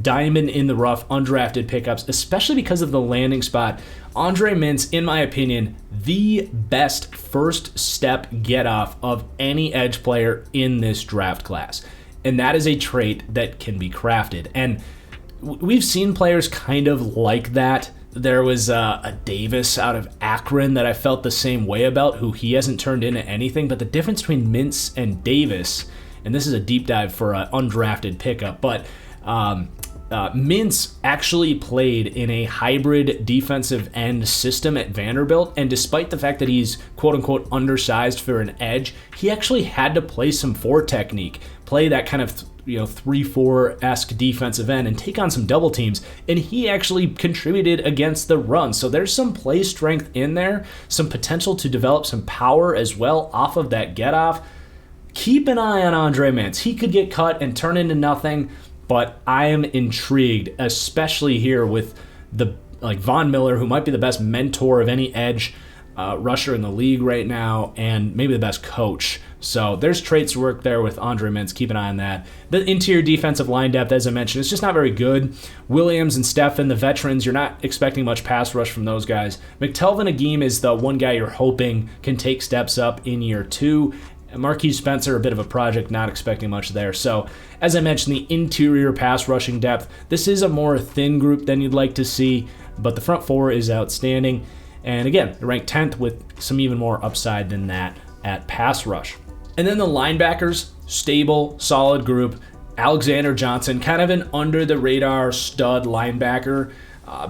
diamond in the rough undrafted pickups, especially because of the landing spot. Andre Mintz, in my opinion, the best first step get off of any edge player in this draft class. And that is a trait that can be crafted. And we've seen players kind of like that. There was a Davis out of Akron that I felt the same way about, who he hasn't turned into anything. But the difference between Mintz and Davis, and this is a deep dive for an undrafted pickup, but Mintz actually played in a hybrid defensive end system at Vanderbilt, and despite the fact that he's quote-unquote undersized for an edge, he actually had to play some 4 technique, play that kind of 3-4-esque defensive end and take on some double teams, and he actually contributed against the run. So there's some play strength in there, some potential to develop some power as well off of that get-off. Keep an eye on Andre Mintz. He could get cut and turn into nothing, but I am intrigued, especially here with the Von Miller, who might be the best mentor of any edge rusher in the league right now, and maybe the best coach. So there's traits to work there with Andre Mintz. Keep an eye on that. The interior defensive line depth, as I mentioned, is just not very good. Williams and Steffen, the veterans, you're not expecting much pass rush from those guys. McTelvin Agim is the one guy you're hoping can take steps up in year 2. Marquise Spencer, a bit of a project, not expecting much there. So, as I mentioned, the interior pass rushing depth, this is a more thin group than you'd like to see, but the front 4 is outstanding. And again, they're ranked 10th with some even more upside than that at pass rush. And then the linebackers, stable, solid group. Alexander Johnson, kind of an under-the-radar stud linebacker.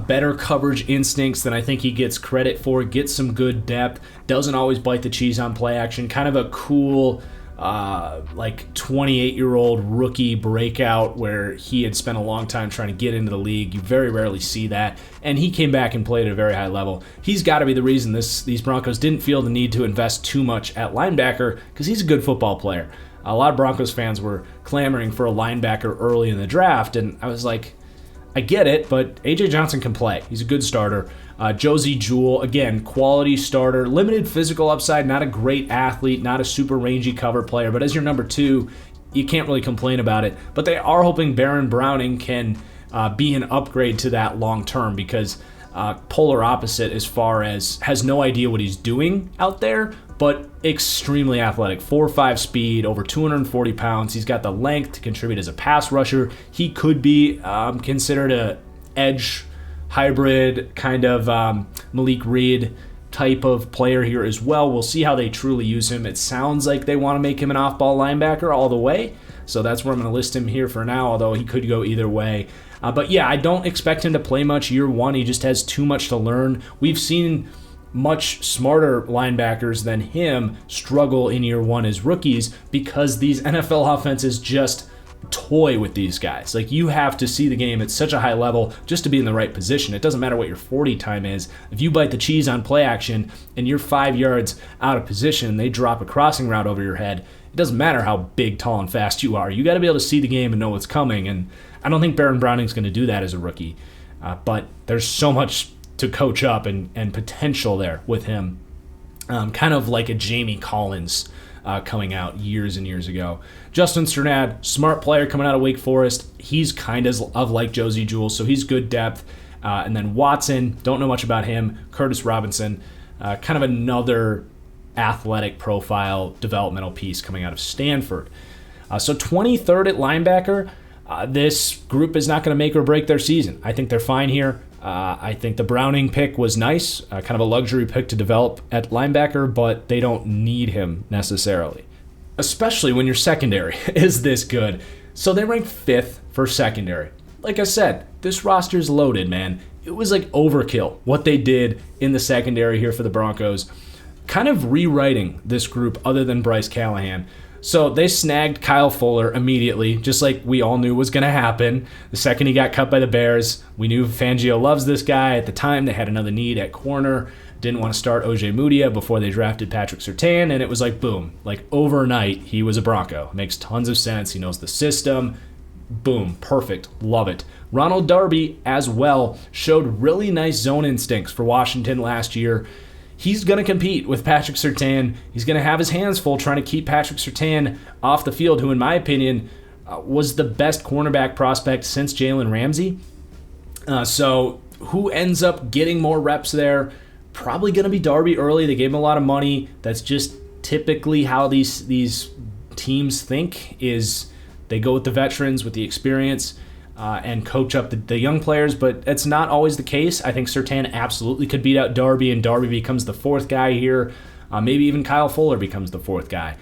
Better coverage instincts than I think he gets credit for. Gets some good depth. Doesn't always bite the cheese on play action. Kind of a cool 28-year-old rookie breakout where he had spent a long time trying to get into the league. You very rarely see that. And he came back and played at a very high level. He's got to be the reason these Broncos didn't feel the need to invest too much at linebacker, because he's a good football player. A lot of Broncos fans were clamoring for a linebacker early in the draft, and I was like, I get it, but A.J. Johnson can play. He's a good starter. Josie Jewell, again, quality starter. Limited physical upside, not a great athlete, not a super rangy cover player, but as your number 2, you can't really complain about it. But they are hoping Baron Browning can be an upgrade to that long term, because polar opposite as far as has no idea what he's doing out there, but extremely athletic. 4.5 speed, over 240 pounds. He's got the length to contribute as a pass rusher. He could be considered a edge hybrid kind of Malik Reed type of player here as well. We'll see how they truly use him. It sounds like they want to make him an off-ball linebacker all the way, so that's where I'm going to list him here for now, although he could go either way. But yeah, I don't expect him to play much year 1. He just has too much to learn. We've seen much smarter linebackers than him struggle in year 1 as rookies, because these NFL offenses just toy with these guys. You have to see the game at such a high level just to be in the right position. It doesn't matter what your 40 time is. If you bite the cheese on play action and you're 5 yards out of position and they drop a crossing route over your head, it doesn't matter how big, tall, and fast you are. You got to be able to see the game and know what's coming, and I don't think Baron Browning's going to do that as a rookie. But there's so much to coach up and potential there with him. Kind of like a Jamie Collins coming out years and years ago. Justin Strnad, smart player coming out of Wake Forest. He's kind of like Josie Jewell, so he's good depth. And then Watson, don't know much about him. Curtis Robinson, kind of another athletic profile developmental piece coming out of Stanford. So 23rd at linebacker. This group is not going to make or break their season. I think they're fine here. I think the Browning pick was nice, kind of a luxury pick to develop at linebacker, but they don't need him necessarily, especially when your secondary is this good. So they rank 5th for secondary. Like I said, this roster's loaded, man. It was like overkill what they did in the secondary here for the Broncos, kind of rewriting this group other than Bryce Callahan. So they snagged Kyle Fuller immediately, just like we all knew was going to happen. The second he got cut by the Bears, we knew Fangio loves this guy. At the time, they had another need at corner. Didn't want to start O.J. Mudia before they drafted Patrick Surtain, and it was like, boom. Like overnight, he was a Bronco. Makes tons of sense. He knows the system. Boom. Perfect. Love it. Ronald Darby, as well, showed really nice zone instincts for Washington last year. He's going to compete with Patrick Surtain. He's going to have his hands full trying to keep Patrick Surtain off the field, who, in my opinion, was the best cornerback prospect since Jalen Ramsey. So who ends up getting more reps there? Probably going to be Darby early. They gave him a lot of money. That's just typically how these teams think, is they go with the veterans, with the experience, and coach up the young players, but it's not always the case. I think Surtain absolutely could beat out Darby, and Darby becomes the 4th guy here. Maybe even Kyle Fuller becomes the 4th guy.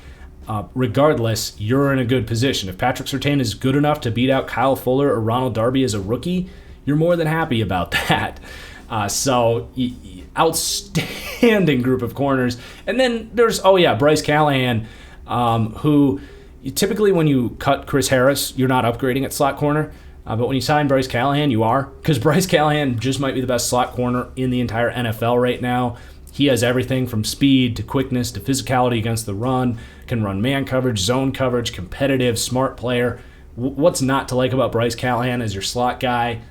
Regardless, you're in a good position. If Patrick Surtain is good enough to beat out Kyle Fuller or Ronald Darby as a rookie, you're more than happy about that. So outstanding group of corners. And then there's, Bryce Callahan, who typically when you cut Chris Harris, you're not upgrading at slot corner. But when you sign Bryce Callahan, you are, because Bryce Callahan just might be the best slot corner in the entire NFL right now. He has everything from speed to quickness to physicality against the run, can run man coverage, zone coverage, competitive, smart player. What's not to like about Bryce Callahan as your slot guy?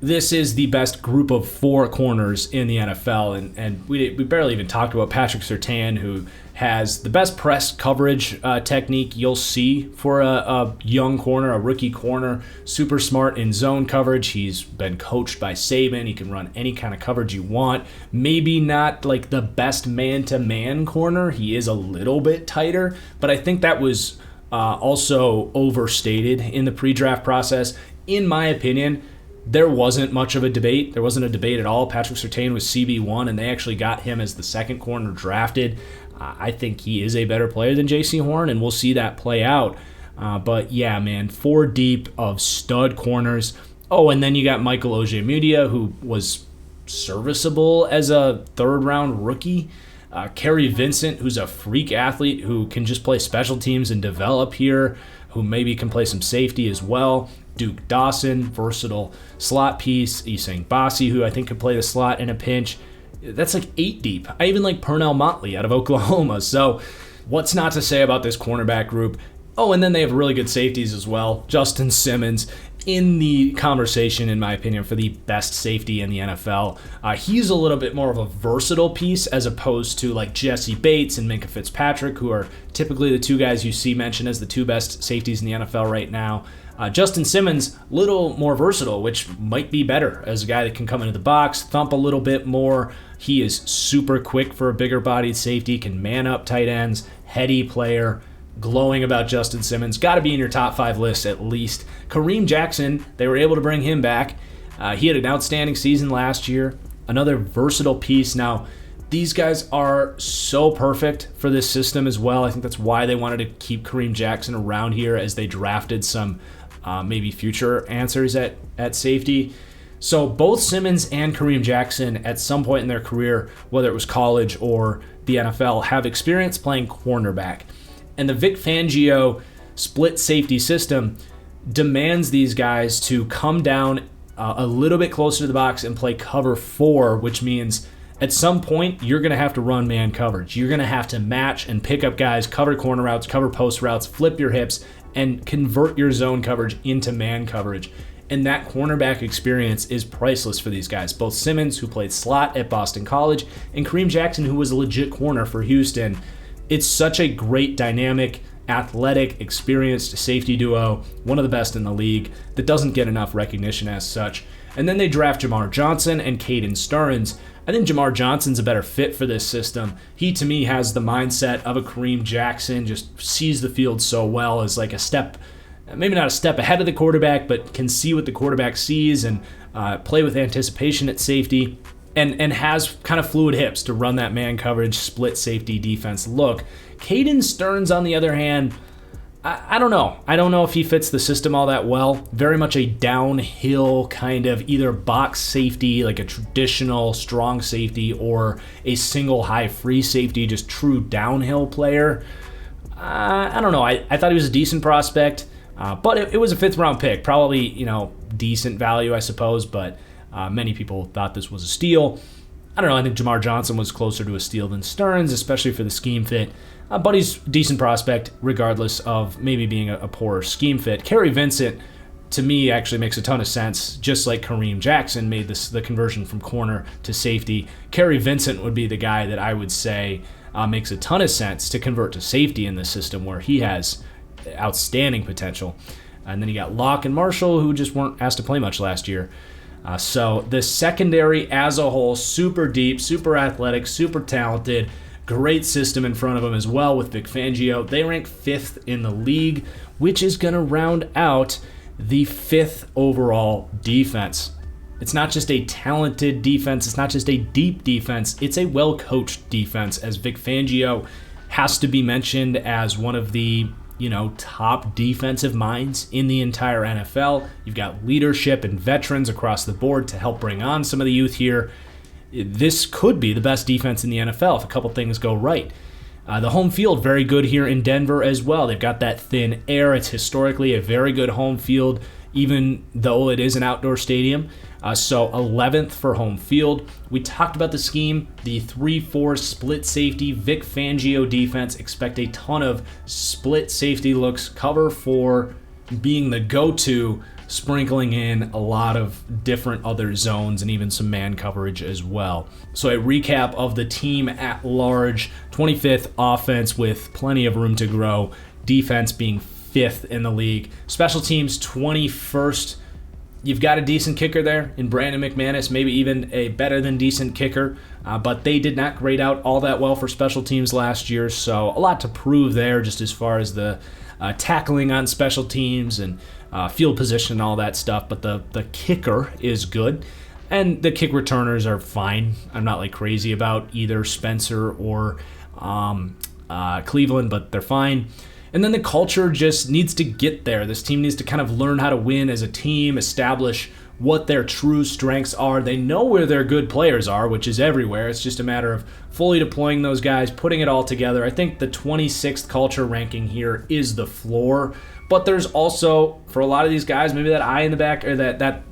This is the best group of 4 corners in the NFL, and we barely even talked about Patrick Surtain, who has the best press coverage technique you'll see for a young corner, a rookie corner. Super smart in zone coverage. He's been coached by Saban. He can run any kind of coverage you want. Maybe not like the best man-to-man corner. He is a little bit tighter, but I think that was also overstated in the pre-draft process. In my opinion, there wasn't much of a debate. There wasn't a debate at all. Patrick Surtain was CB1, and they actually got him as the 2nd corner drafted. I think he is a better player than J.C. Horn, and we'll see that play out. But yeah, man, 4 deep of stud corners. Oh, and then you got Michael Ojemudia, who was serviceable as a 3rd-round rookie. Kerry Vincent, who's a freak athlete who can just play special teams and develop here, who maybe can play some safety as well. Duke Dawson, versatile slot piece. Isang Basi, who I think could play the slot in a pinch. That's like 8 deep. I even like Pernell Motley out of Oklahoma. So what's not to say about this cornerback group? Oh, and then they have really good safeties as well. Justin Simmons in the conversation, in my opinion, for the best safety in the NFL. He's a little bit more of a versatile piece as opposed to like Jesse Bates and Minkah Fitzpatrick, who are typically the 2 guys you see mentioned as the 2 best safeties in the NFL right now. Justin Simmons, a little more versatile, which might be better as a guy that can come into the box, thump a little bit more. He is super quick for a bigger-bodied safety, can man up tight ends, heady player. Glowing about Justin Simmons. Got to be in your top 5 list at least. Kareem Jackson, they were able to bring him back. He had an outstanding season last year. Another versatile piece. Now, these guys are so perfect for this system as well. I think that's why they wanted to keep Kareem Jackson around here as they drafted some maybe future answers at safety. So both Simmons and Kareem Jackson at some point in their career, whether it was college or the NFL, have experience playing cornerback. And the Vic Fangio split safety system demands these guys to come down a little bit closer to the box and play cover 4, which means at some point you're going to have to run man coverage. You're going to have to match and pick up guys, cover corner routes, cover post routes, flip your hips, and convert your zone coverage into man coverage. And that cornerback experience is priceless for these guys. Both Simmons, who played slot at Boston College, and Kareem Jackson, who was a legit corner for Houston. It's such a great dynamic, athletic, experienced safety duo, one of the best in the league that doesn't get enough recognition as such. And then they draft Jamar Johnson and Caden Stearns. I think Jamar Johnson's a better fit for this system. He, to me, has the mindset of a Kareem Jackson, just sees the field so well as like a step, maybe not a step ahead of the quarterback, but can see what the quarterback sees and play with anticipation at safety, and has kind of fluid hips to run that man coverage, split safety defense look. Caden Stearns, on the other hand, I don't know. I don't know if he fits the system all that well. Very much a downhill kind of either box safety, like a traditional strong safety, or a single high free safety, just true downhill player. I don't know. I thought he was a decent prospect, but it was a 5th round pick. Probably, decent value, I suppose, but many people thought this was a steal. I don't know. I think Jamar Johnson was closer to a steal than Stearns, especially for the scheme fit. But he's a decent prospect, regardless of maybe being a poor scheme fit. Kerry Vincent, to me, actually makes a ton of sense. Just like Kareem Jackson made the conversion from corner to safety, Kerry Vincent would be the guy that I would say makes a ton of sense to convert to safety in this system where he has outstanding potential. And then you got Locke and Marshall, who just weren't asked to play much last year. So the secondary as a whole, super deep, super athletic, super talented. Great system in front of them as well with Vic Fangio. They rank 5th in the league, which is going to round out the 5th overall defense. It's not just a talented defense. It's not just a deep defense. It's a well-coached defense, as Vic Fangio has to be mentioned as one of the top defensive minds in the entire NFL. You've got leadership and veterans across the board to help bring on some of the youth here. This could be the best defense in the NFL if a couple things go right. The home field, very good here in Denver as well. They've got that thin air. It's historically a very good home field, even though it is an outdoor stadium. So 11th for home field. We talked about the scheme, the 3-4 split safety Vic Fangio defense. Expect a ton of split safety looks, cover for being the go-to, sprinkling in a lot of different other zones and even some man coverage as well. So a recap of the team at large: 25th offense with plenty of room to grow, defense being 5th in the league, special teams 21st. You've got a decent kicker there in Brandon McManus, maybe even a better than decent kicker, but they did not grade out all that well for special teams last year, so a lot to prove there just as far as the tackling on special teams and field position and all that stuff, but the kicker is good, and the kick returners are fine. I'm not like crazy about either Spencer or Cleveland, but they're fine. And then the culture just needs to get there. This team needs to kind of learn how to win as a team, establish what their true strengths are. They know where their good players are, which is everywhere. It's just a matter of fully deploying those guys, putting it all together. I think the 26th culture ranking here is the floor, but there's also, for a lot of these guys, maybe that eye in the back, or that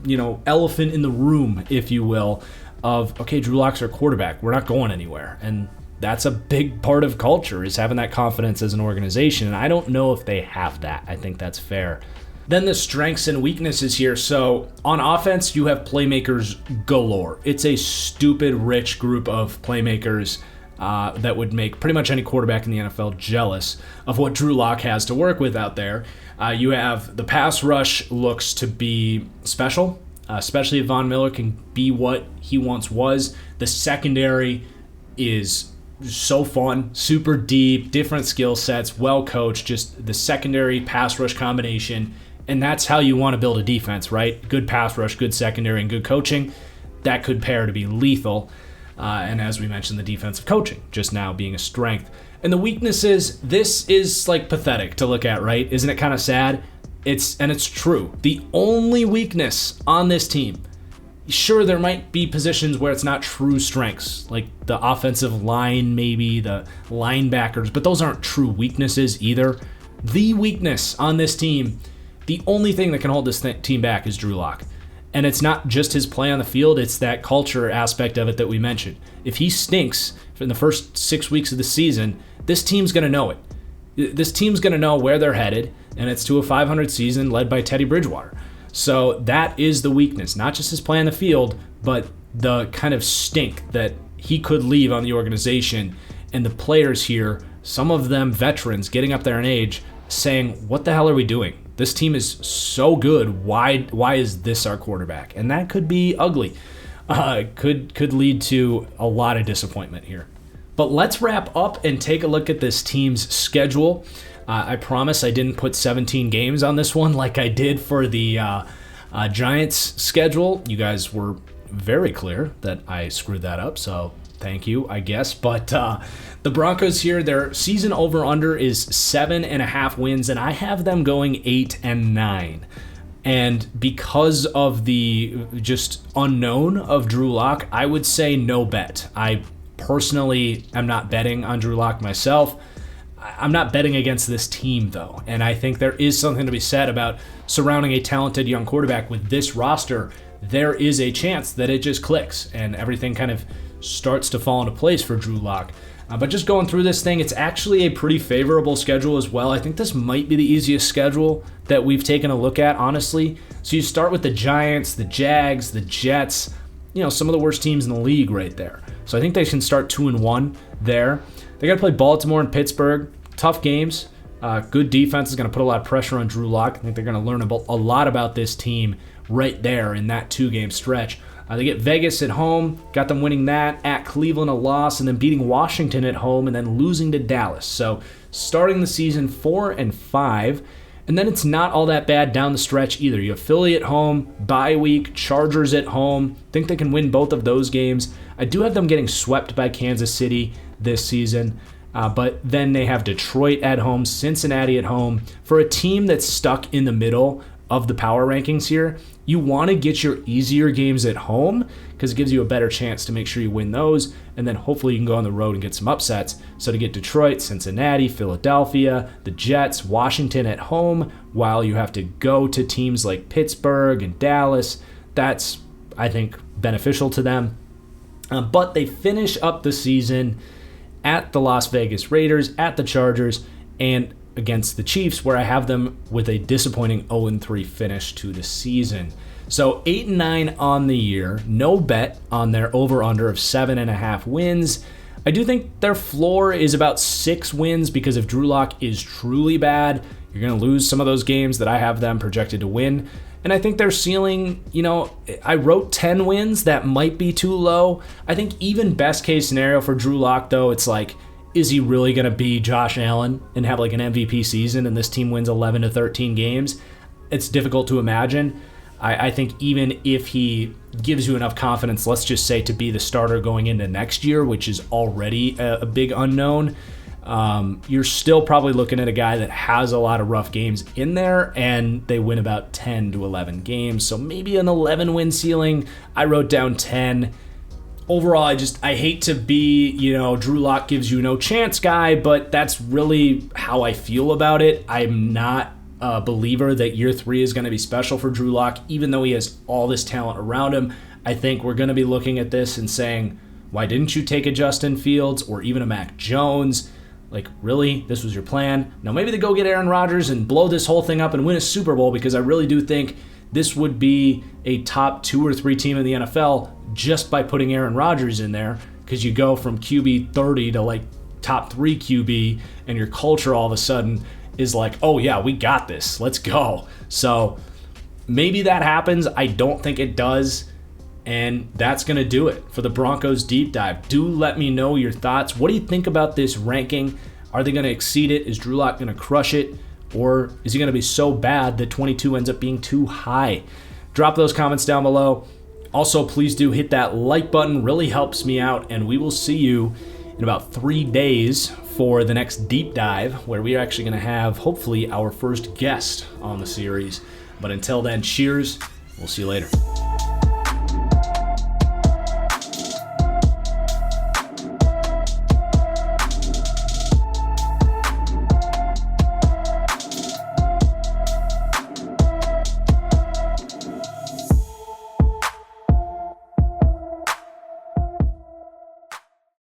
elephant in the room, if you will, of, okay, Drew Lock's our quarterback. We're not going anywhere. And that's a big part of culture, is having that confidence as an organization. And I don't know if they have that. I think that's fair. Then the strengths and weaknesses here. So on offense, you have playmakers galore. It's a stupid rich group of playmakers that would make pretty much any quarterback in the NFL jealous of what Drew Lock has to work with out there. You have the pass rush looks to be special, especially if Von Miller can be what he once was. The secondary is so fun, super deep, different skill sets, well coached, just the secondary pass rush combination. And that's how you want to build a defense, right? Good pass rush, good secondary, and good coaching. That could pair to be lethal. And as we mentioned, the defensive coaching just now being a strength. And the weaknesses, this is like pathetic to look at, right? Isn't it kind of sad? It's true. The only weakness on this team, sure, there might be positions where it's not true strengths, like the offensive line, maybe the linebackers, but those aren't true weaknesses either. The weakness on this team, the only thing that can hold this team back is Drew Lock. And it's not just his play on the field, it's that culture aspect of it that we mentioned. If he stinks in the first 6 weeks of the season, this team's going to know it. This team's going to know where they're headed, and it's to a 500 season led by Teddy Bridgewater. So that is the weakness, not just his play on the field, but the kind of stink that he could leave on the organization. And the players here some of them veterans getting up there in age, saying, what the hell are we doing? This team is so good. Why is this our quarterback? And that could be ugly. Could lead to a lot of disappointment here. But let's wrap up and take a look at this team's schedule. I promise I didn't put 17 games on this one like I did for the Giants schedule. You guys were very clear that I screwed that up, so thank you, I guess. But the Broncos here, their season over-under is 7.5 wins, and I have them going 8-9. And because of the just unknown of Drew Lock, I would say no bet. I personally am not betting on Drew Lock myself. I'm not betting against this team, though, and I think there is something to be said about surrounding a talented young quarterback with this roster. There is a chance that it just clicks and everything kind of starts to fall into place for Drew Lock. But just going through this thing, it's actually a pretty favorable schedule as well. I think this might be the easiest schedule that we've taken a look at, honestly. So you start with the Giants, the Jags, the Jets, some of the worst teams in the league right there. So I think they can start 2-1 there. They got to play Baltimore and Pittsburgh. Tough games. Good defense is going to put a lot of pressure on Drew Lock. I think they're going to learn a lot about this team right there in that 2-game stretch. They get Vegas at home, got them winning that, at Cleveland a loss, and then beating Washington at home, and then losing to Dallas. So starting the season 4-5, and then it's not all that bad down the stretch either. You have Philly at home, bye week, Chargers at home. Think they can win both of those games. I do have them getting swept by Kansas City this season. But then they have Detroit at home, Cincinnati at home. For a team that's stuck in the middle of the power rankings here, you want to get your easier games at home because it gives you a better chance to make sure you win those, and then hopefully you can go on the road and get some upsets. So to get Detroit, Cincinnati, Philadelphia, the Jets, Washington at home, while you have to go to teams like Pittsburgh and Dallas, that's, I think, beneficial to them. But they finish up the season at the Las Vegas Raiders, at the Chargers, and against the Chiefs, where I have them with a disappointing 0-3 finish to the season. So 8-9 on the year, no bet on their over-under of 7.5 wins. I do think their floor is about 6 wins because if Drew Lock is truly bad, you're going to lose some of those games that I have them projected to win. And I think their ceiling, I wrote 10 wins. That might be too low. I think even best case scenario for Drew Lock, though, it's like, is he really going to be Josh Allen and have like an MVP season and this team wins 11 to 13 games? It's difficult to imagine. I think even if he gives you enough confidence, let's just say, to be the starter going into next year, which is already a big unknown, you're still probably looking at a guy that has a lot of rough games in there, and they win about 10 to 11 games. So maybe an 11-win ceiling. I wrote down 10. Overall, I hate to be, Drew Lock gives you no chance guy, but that's really how I feel about it. I'm not a believer that year 3 is going to be special for Drew Lock, even though he has all this talent around him. I think we're going to be looking at this and saying, why didn't you take a Justin Fields or even a Mac Jones? Like, really? This was your plan? Now, maybe they go get Aaron Rodgers and blow this whole thing up and win a Super Bowl, because I really do think this would be a top 2 or 3 team in the NFL just by putting Aaron Rodgers in there, because you go from QB 30 to like top 3 QB, and your culture all of a sudden is like, oh yeah, we got this, let's go. So maybe that happens. I don't think it does. And that's going to do it for the Broncos Deep Dive. Do let me know your thoughts. What do you think about this ranking? Are they going to exceed it? Is Drew Lock going to crush it? Or is he going to be so bad that 22 ends up being too high? Drop those comments down below. Also, please do hit that like button. Really helps me out. And we will see you in about 3 days for the next Deep Dive, where we are actually going to have, hopefully, our first guest on the series. But until then, cheers. We'll see you later.